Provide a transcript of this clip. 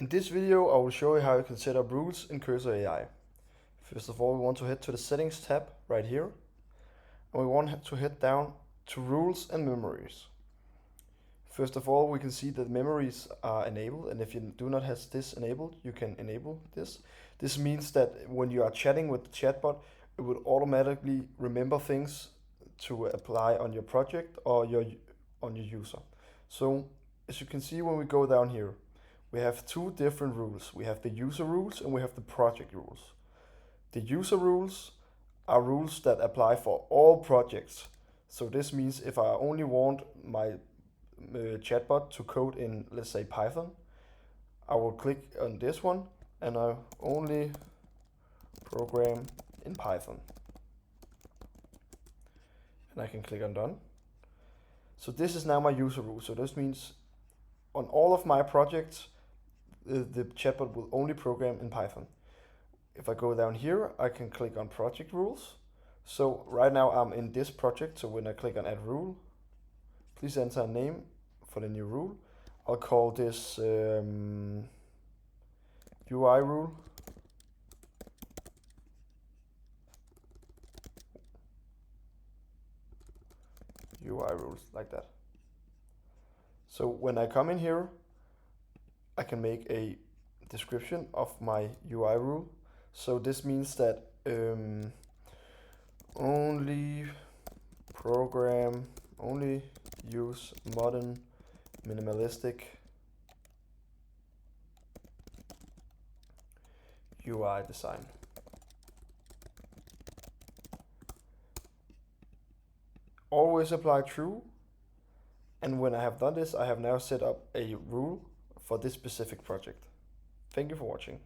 In this video, I will show you how you can set up rules in Cursor AI. First of all, we want to head to the Settings tab right here, and we want to head down to Rules and Memories. First of all, we can see that memories are enabled, and if you do not have this enabled, you can enable this. This means that when you are chatting with the chatbot, it will automatically remember things to apply on your project or on your user. So as you can see, when we go down here, we have two different rules. We have the user rules and we have the project rules. The user rules are rules that apply for all projects. So this means if I only want my chatbot to code in, let's say, Python, I will click on this one and I only program in Python. And I can click on done. So this is now my user rule. So this means on all of my projects, the chatbot will only program in Python. If I go down here, I can click on project rules. So right now I'm in this project. So when I click on add rule, please enter a name for the new rule. I'll call this UI rule. UI rules, like that. So when I come in here, I can make a description of my UI rule. So this means that only use modern minimalistic UI design. Always apply true. And when I have done this, I have now set up a rule for this specific project. Thank you for watching.